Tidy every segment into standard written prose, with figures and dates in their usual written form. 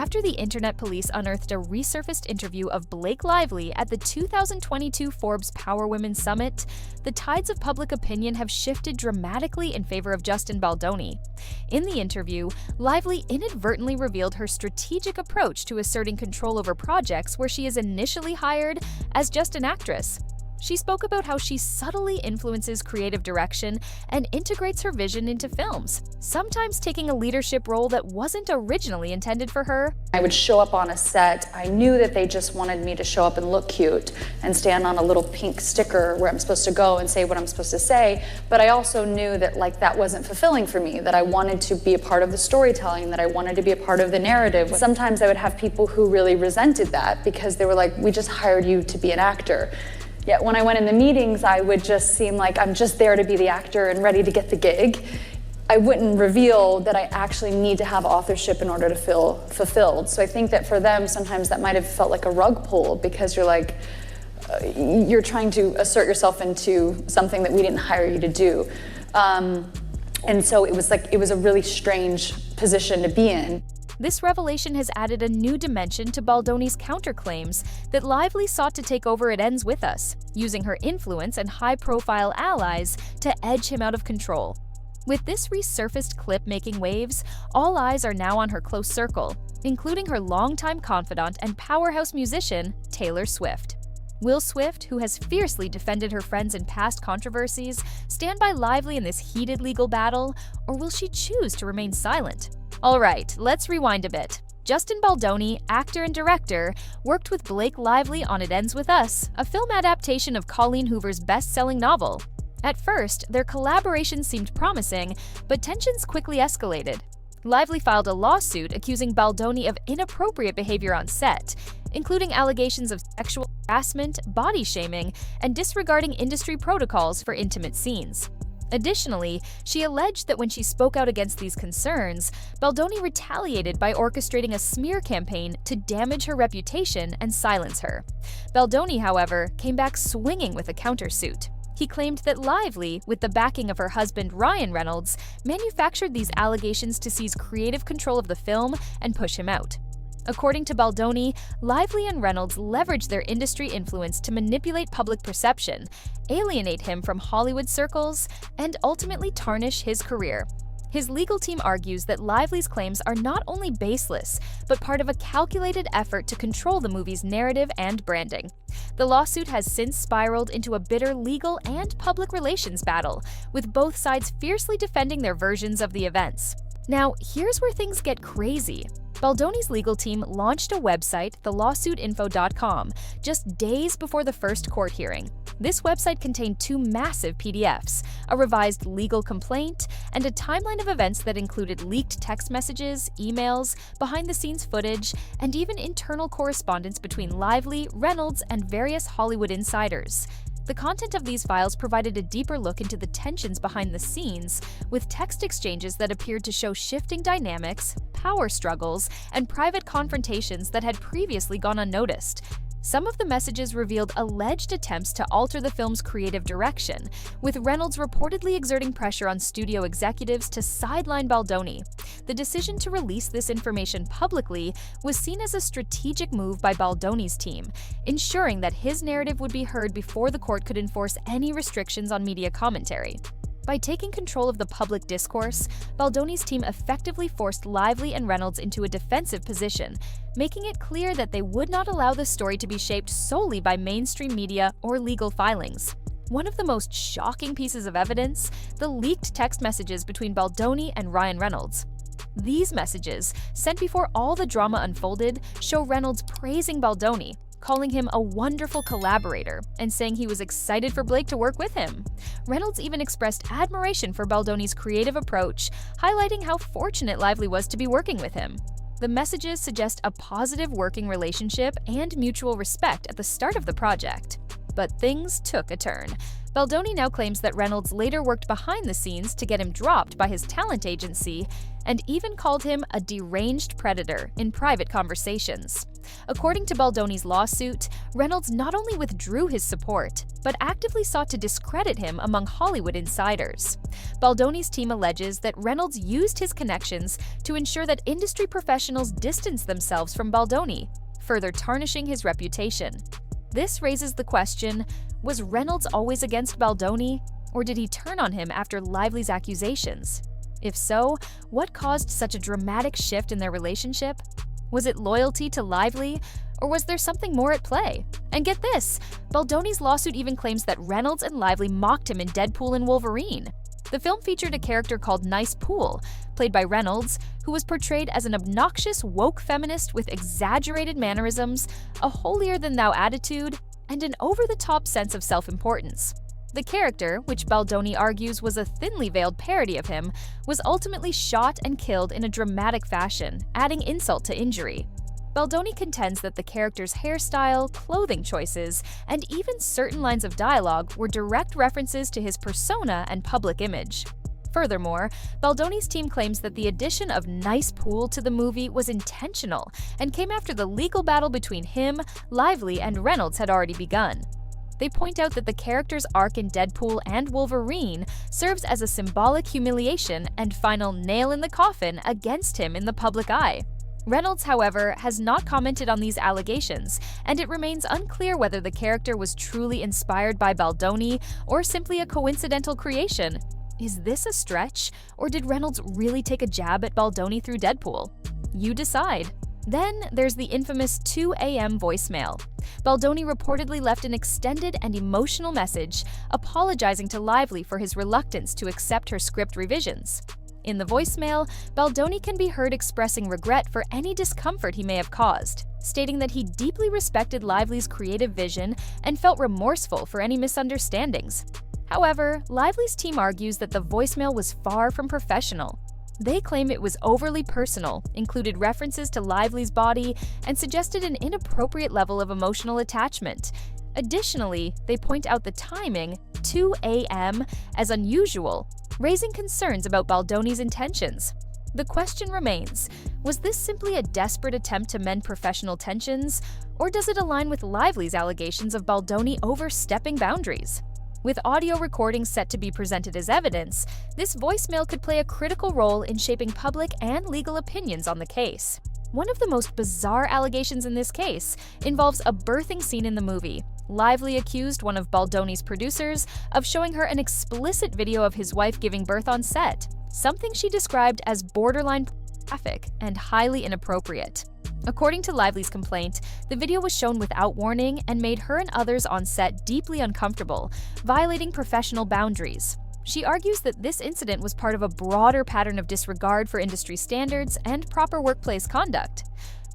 after the internet police unearthed a resurfaced interview of Blake Lively at the 2022 Forbes Power Women Summit, the tides of public opinion have shifted dramatically in favor of Justin Baldoni. In the interview, Lively inadvertently revealed her strategic approach to asserting control over projects where she is initially hired as just an actress. She spoke about how she subtly influences creative direction and integrates her vision into films, sometimes taking a leadership role that wasn't originally intended for her. I would show up on a set. I knew that they just wanted me to show up and look cute and stand on a little pink sticker where I'm supposed to go and say what I'm supposed to say, but I also knew that that wasn't fulfilling for me, that I wanted to be a part of the storytelling, that I wanted to be a part of the narrative. Sometimes I would have people who really resented that because they were like, we just hired you to be an actor. Yet when I went in the meetings, I would just seem like I'm just there to be the actor and ready to get the gig. I wouldn't reveal that I actually need to have authorship in order to feel fulfilled. So I think that for them, sometimes that might have felt like a rug pull because you're like, you're trying to assert yourself into something that we didn't hire you to do. And so it was a really strange position to be in. This revelation has added a new dimension to Baldoni's counterclaims that Lively sought to take over It Ends With Us, using her influence and high-profile allies to edge him out of control. With this resurfaced clip making waves, all eyes are now on her close circle, including her longtime confidant and powerhouse musician, Taylor Swift. Will Swift, who has fiercely defended her friends in past controversies, stand by Lively in this heated legal battle, or will she choose to remain silent? Alright, let's rewind a bit. Justin Baldoni, actor and director, worked with Blake Lively on It Ends With Us, a film adaptation of Colleen Hoover's best-selling novel. At first, their collaboration seemed promising, but tensions quickly escalated. Lively filed a lawsuit accusing Baldoni of inappropriate behavior on set, including allegations of sexual harassment, body shaming, and disregarding industry protocols for intimate scenes. Additionally, she alleged that when she spoke out against these concerns, Baldoni retaliated by orchestrating a smear campaign to damage her reputation and silence her. Baldoni, however, came back swinging with a countersuit. He claimed that Lively, with the backing of her husband Ryan Reynolds, manufactured these allegations to seize creative control of the film and push him out. According to Baldoni, Lively and Reynolds leveraged their industry influence to manipulate public perception, alienate him from Hollywood circles, and ultimately tarnish his career. His legal team argues that Lively's claims are not only baseless, but part of a calculated effort to control the movie's narrative and branding. The lawsuit has since spiraled into a bitter legal and public relations battle, with both sides fiercely defending their versions of the events. Now, here's where things get crazy. Baldoni's legal team launched a website, thelawsuitinfo.com, just days before the first court hearing. This website contained two massive PDFs, a revised legal complaint, and a timeline of events that included leaked text messages, emails, behind-the-scenes footage, and even internal correspondence between Lively, Reynolds, and various Hollywood insiders. The content of these files provided a deeper look into the tensions behind the scenes, with text exchanges that appeared to show shifting dynamics, power struggles, and private confrontations that had previously gone unnoticed. Some of the messages revealed alleged attempts to alter the film's creative direction, with Reynolds reportedly exerting pressure on studio executives to sideline Baldoni. The decision to release this information publicly was seen as a strategic move by Baldoni's team, ensuring that his narrative would be heard before the court could enforce any restrictions on media commentary. By taking control of the public discourse, Baldoni's team effectively forced Lively and Reynolds into a defensive position, making it clear that they would not allow the story to be shaped solely by mainstream media or legal filings. One of the most shocking pieces of evidence, the leaked text messages between Baldoni and Ryan Reynolds. These messages, sent before all the drama unfolded, show Reynolds praising Baldoni, calling him a wonderful collaborator, and saying he was excited for Blake to work with him. Reynolds even expressed admiration for Baldoni's creative approach, highlighting how fortunate Lively was to be working with him. The messages suggest a positive working relationship and mutual respect at the start of the project. But things took a turn. Baldoni now claims that Reynolds later worked behind the scenes to get him dropped by his talent agency and even called him a deranged predator in private conversations. According to Baldoni's lawsuit, Reynolds not only withdrew his support, but actively sought to discredit him among Hollywood insiders. Baldoni's team alleges that Reynolds used his connections to ensure that industry professionals distanced themselves from Baldoni, further tarnishing his reputation. This raises the question, was Reynolds always against Baldoni, or did he turn on him after Lively's accusations? If so, what caused such a dramatic shift in their relationship? Was it loyalty to Lively, or was there something more at play? And get this, Baldoni's lawsuit even claims that Reynolds and Lively mocked him in Deadpool and Wolverine. The film featured a character called Nice Pool, played by Reynolds, who was portrayed as an obnoxious, woke feminist with exaggerated mannerisms, a holier-than-thou attitude, and an over-the-top sense of self-importance. The character, which Baldoni argues was a thinly veiled parody of him, was ultimately shot and killed in a dramatic fashion, adding insult to injury. Baldoni contends that the character's hairstyle, clothing choices, and even certain lines of dialogue were direct references to his persona and public image. Furthermore, Baldoni's team claims that the addition of Nice Pool to the movie was intentional and came after the legal battle between him, Lively, and Reynolds had already begun. They point out that the character's arc in Deadpool and Wolverine serves as a symbolic humiliation and final nail in the coffin against him in the public eye. Reynolds, however, has not commented on these allegations, and it remains unclear whether the character was truly inspired by Baldoni or simply a coincidental creation. Is this a stretch, or did Reynolds really take a jab at Baldoni through Deadpool? You decide. Then there's the infamous 2 a.m. voicemail. Baldoni reportedly left an extended and emotional message, apologizing to Lively for his reluctance to accept her script revisions. In the voicemail, Baldoni can be heard expressing regret for any discomfort he may have caused, stating that he deeply respected Lively's creative vision and felt remorseful for any misunderstandings. However, Lively's team argues that the voicemail was far from professional. They claim it was overly personal, included references to Lively's body, and suggested an inappropriate level of emotional attachment. Additionally, they point out the timing, 2 a.m., as unusual, raising concerns about Baldoni's intentions. The question remains, was this simply a desperate attempt to mend professional tensions, or does it align with Lively's allegations of Baldoni overstepping boundaries? With audio recordings set to be presented as evidence, this voicemail could play a critical role in shaping public and legal opinions on the case. One of the most bizarre allegations in this case involves a birthing scene in the movie. Lively accused one of Baldoni's producers of showing her an explicit video of his wife giving birth on set, something she described as borderline graphic and highly inappropriate. According to Lively's complaint, the video was shown without warning and made her and others on set deeply uncomfortable, violating professional boundaries. She argues that this incident was part of a broader pattern of disregard for industry standards and proper workplace conduct.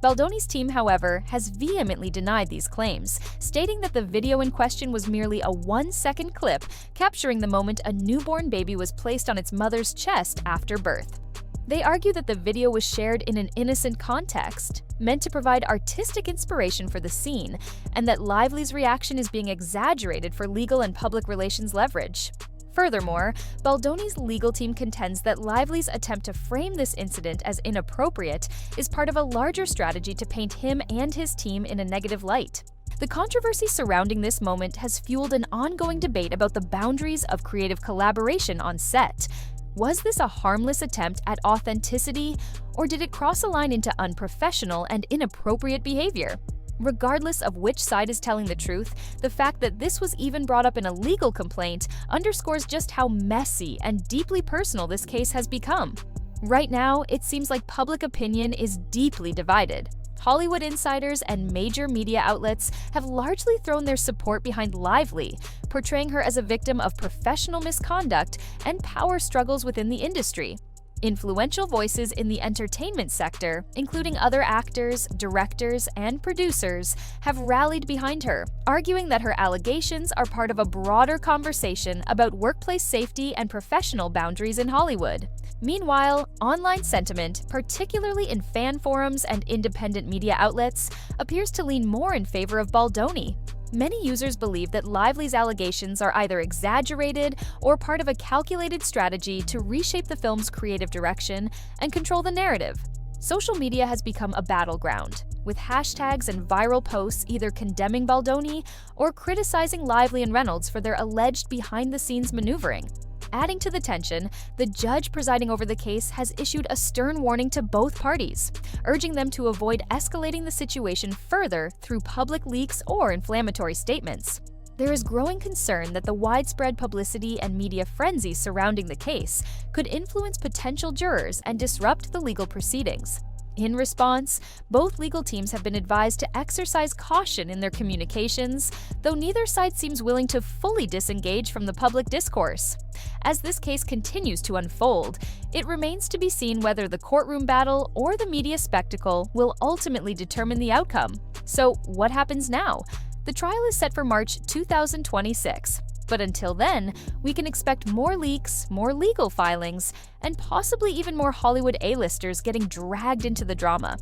Baldoni's team, however, has vehemently denied these claims, stating that the video in question was merely a 1-second clip capturing the moment a newborn baby was placed on its mother's chest after birth. They argue that the video was shared in an innocent context, meant to provide artistic inspiration for the scene, and that Lively's reaction is being exaggerated for legal and public relations leverage. Furthermore, Baldoni's legal team contends that Lively's attempt to frame this incident as inappropriate is part of a larger strategy to paint him and his team in a negative light. The controversy surrounding this moment has fueled an ongoing debate about the boundaries of creative collaboration on set. Was this a harmless attempt at authenticity, or did it cross a line into unprofessional and inappropriate behavior? Regardless of which side is telling the truth, the fact that this was even brought up in a legal complaint underscores just how messy and deeply personal this case has become. Right now, it seems like public opinion is deeply divided. Hollywood insiders and major media outlets have largely thrown their support behind Lively, portraying her as a victim of professional misconduct and power struggles within the industry. Influential voices in the entertainment sector, including other actors, directors, and producers, have rallied behind her, arguing that her allegations are part of a broader conversation about workplace safety and professional boundaries in Hollywood. Meanwhile, online sentiment, particularly in fan forums and independent media outlets, appears to lean more in favor of Baldoni. Many users believe that Lively's allegations are either exaggerated or part of a calculated strategy to reshape the film's creative direction and control the narrative. Social media has become a battleground, with hashtags and viral posts either condemning Baldoni or criticizing Lively and Reynolds for their alleged behind-the-scenes maneuvering. Adding to the tension, the judge presiding over the case has issued a stern warning to both parties, urging them to avoid escalating the situation further through public leaks or inflammatory statements. There is growing concern that the widespread publicity and media frenzy surrounding the case could influence potential jurors and disrupt the legal proceedings. In response, both legal teams have been advised to exercise caution in their communications, though neither side seems willing to fully disengage from the public discourse. As this case continues to unfold, it remains to be seen whether the courtroom battle or the media spectacle will ultimately determine the outcome. So, what happens now? The trial is set for March 2026. But until then, we can expect more leaks, more legal filings, and possibly even more Hollywood A-listers getting dragged into the drama.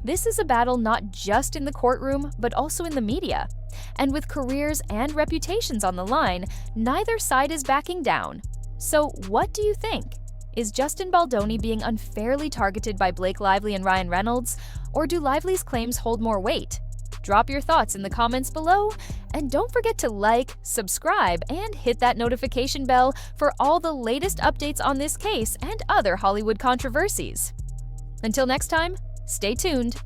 This is a battle not just in the courtroom, but also in the media. And with careers and reputations on the line, neither side is backing down. So what do you think? Is Justin Baldoni being unfairly targeted by Blake Lively and Ryan Reynolds, or do Lively's claims hold more weight? Drop your thoughts in the comments below, and don't forget to like, subscribe, and hit that notification bell for all the latest updates on this case and other Hollywood controversies. Until next time, stay tuned.